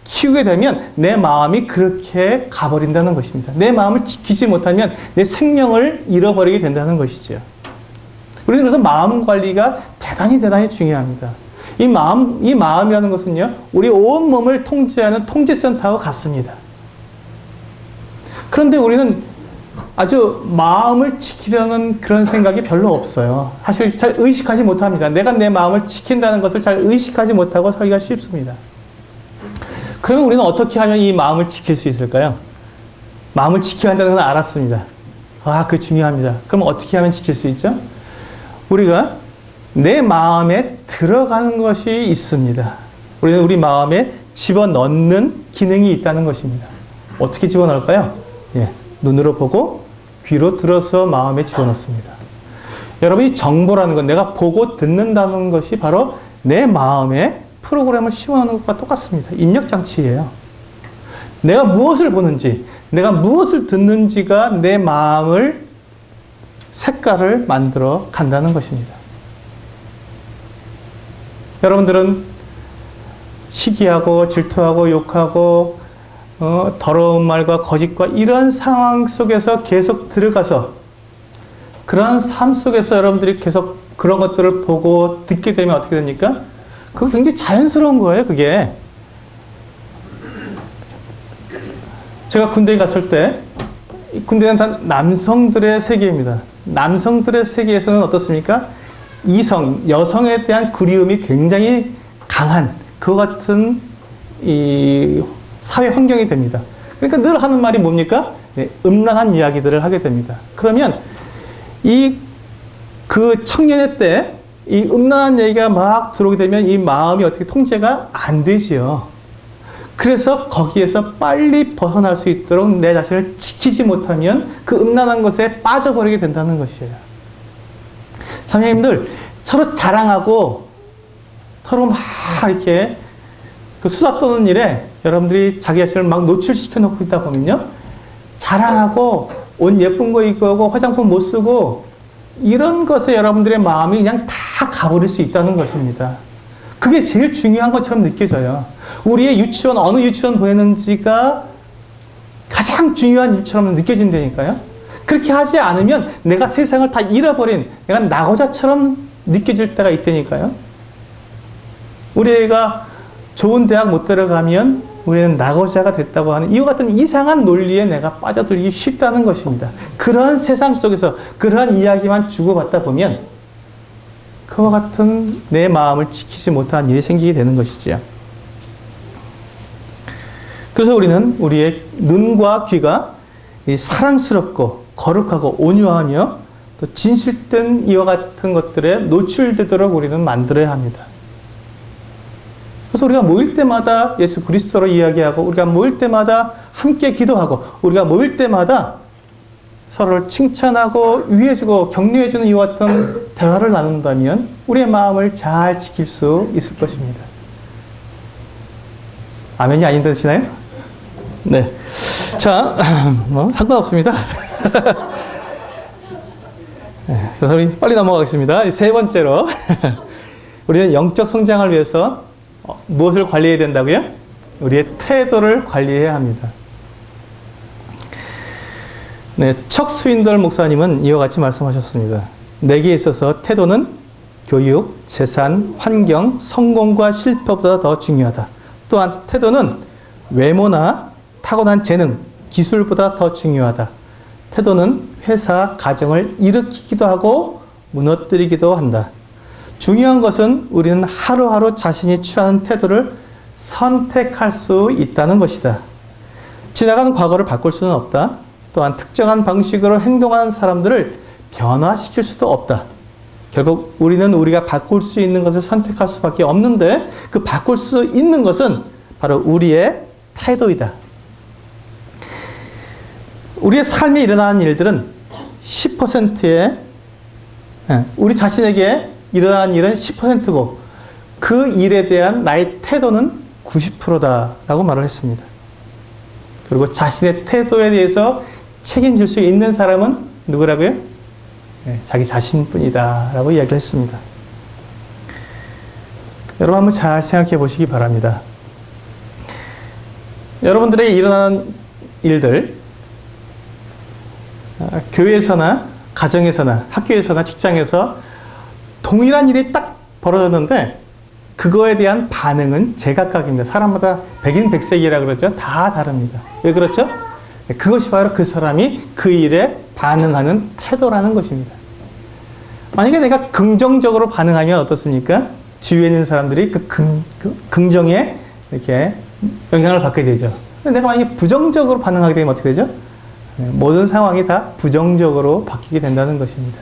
키우게 되면 내 마음이 그렇게 가버린다는 것입니다. 내 마음을 지키지 못하면 내 생명을 잃어버리게 된다는 것이죠. 우리는 그래서 마음 관리가 대단히 중요합니다. 이 마음이라는 것은요, 우리 온 몸을 통제하는 통제센터와 같습니다. 그런데 우리는 아주 마음을 지키려는 그런 생각이 별로 없어요. 사실 잘 의식하지 못합니다. 내가 내 마음을 지킨다는 것을 잘 의식하지 못하고 살기가 쉽습니다. 그러면 우리는 어떻게 하면 이 마음을 지킬 수 있을까요? 마음을 지켜야 한다는 건 알았습니다. 그거 중요합니다. 그럼 어떻게 하면 지킬 수 있죠? 우리가 내 마음에 들어가는 것이 있습니다. 우리는 우리 마음에 집어넣는 기능이 있다는 것입니다. 어떻게 집어넣을까요? 눈으로 보고 귀로 들어서 마음에 집어넣습니다. 여러분, 이 정보라는 건 내가 보고 듣는다는 것이 바로 내 마음에 프로그램을 씌워넣는 것과 똑같습니다. 입력장치예요. 내가 무엇을 보는지, 내가 무엇을 듣는지가 내 마음을 색깔을 만들어 간다는 것입니다. 여러분들은 시기하고 질투하고 욕하고 더러운 말과 거짓과 이런 상황 속에서 계속 들어가서 그런 삶 속에서 여러분들이 계속 그런 것들을 보고 듣게 되면 어떻게 됩니까? 그거 굉장히 자연스러운 거예요, 그게. 제가 군대에 갔을 때, 군대는 다 남성들의 세계입니다. 남성들의 세계에서는 어떻습니까? 여성에 대한 그리움이 굉장히 강한, 그와 같은 이 사회 환경이 됩니다. 그러니까 늘 하는 말이 뭡니까? 음란한 이야기들을 하게 됩니다. 그러면 그 청년의 때, 이 음란한 얘기가 막 들어오게 되면 이 마음이 어떻게 통제가 안 되지요. 그래서 거기에서 빨리 벗어날 수 있도록 내 자신을 지키지 못하면 그 음란한 것에 빠져버리게 된다는 것이에요. 선생님들, 서로 자랑하고 서로 막 이렇게 그 수다 떠는 일에 여러분들이 자기 자신을 막 노출시켜 놓고 있다 보면요, 자랑하고 옷 예쁜 거 입고 오고 화장품 못 쓰고 이런 것에 여러분들의 마음이 그냥 다 가버릴 수 있다는 것입니다. 그게 제일 중요한 것처럼 느껴져요. 우리의 유치원, 어느 유치원 보내는지가 가장 중요한 일처럼 느껴진다니까요. 그렇게 하지 않으면 내가 세상을 다 잃어버린, 내가 낙오자처럼 느껴질 때가 있다니까요. 우리 애가 좋은 대학 못 들어가면 우리는 낙오자가 됐다고 하는 이와 같은 이상한 논리에 내가 빠져들기 쉽다는 것입니다. 그러한 세상 속에서 그러한 이야기만 주고받다 보면 그와 같은 내 마음을 지키지 못한 일이 생기게 되는 것이지요. 그래서 우리는 우리의 눈과 귀가 사랑스럽고 거룩하고 온유하며 또 진실된 이와 같은 것들에 노출되도록 우리는 만들어야 합니다. 그래서 우리가 모일 때마다 예수 그리스도로 이야기하고, 우리가 모일 때마다 함께 기도하고, 우리가 모일 때마다 서로를 칭찬하고 위해주고 격려해주는 이와 같은 대화를 나눈다면 우리의 마음을 잘 지킬 수 있을 것입니다. 아멘이 아닌데 되시나요? 네. 자, 상관없습니다. 그래서 우리 빨리 넘어가겠습니다. 세 번째로 우리는 영적 성장을 위해서 무엇을 관리해야 된다고요? 우리의 태도를 관리해야 합니다. 네, 척 스윈덜 목사님은 이와 같이 말씀하셨습니다. 내게 있어서 태도는 교육, 재산, 환경, 성공과 실패보다 더 중요하다. 또한 태도는 외모나 타고난 재능, 기술보다 더 중요하다. 태도는 회사, 가정을 일으키기도 하고 무너뜨리기도 한다. 중요한 것은 우리는 하루하루 자신이 취하는 태도를 선택할 수 있다는 것이다. 지나간 과거를 바꿀 수는 없다. 또한 특정한 방식으로 행동하는 사람들을 변화시킬 수도 없다. 결국 우리는 우리가 바꿀 수 있는 것을 선택할 수밖에 없는데 그 바꿀 수 있는 것은 바로 우리의 태도이다. 우리의 삶에 일어나는 일들은 10%의 우리 자신에게 일어나는 일은 10%고 그 일에 대한 나의 태도는 90%다라고 말을 했습니다. 그리고 자신의 태도에 대해서 책임질 수 있는 사람은 누구라고요? 자기 자신뿐이다 라고 이야기를 했습니다. 여러분 한번 잘 생각해 보시기 바랍니다. 여러분들의 일어나는 일들, 교회에서나 가정에서나 학교에서나 직장에서 동일한 일이 딱 벌어졌는데 그거에 대한 반응은 제각각입니다. 사람마다 백인백색이라고 그러죠. 다 다릅니다. 왜 그렇죠? 그것이 바로 그 사람이 그 일에 반응하는 태도라는 것입니다. 만약에 내가 긍정적으로 반응하면 어떻습니까? 주위에 있는 사람들이 그 긍정에 이렇게 영향을 받게 되죠. 근데 내가 만약에 부정적으로 반응하게 되면 어떻게 되죠? 모든 상황이 다 부정적으로 바뀌게 된다는 것입니다.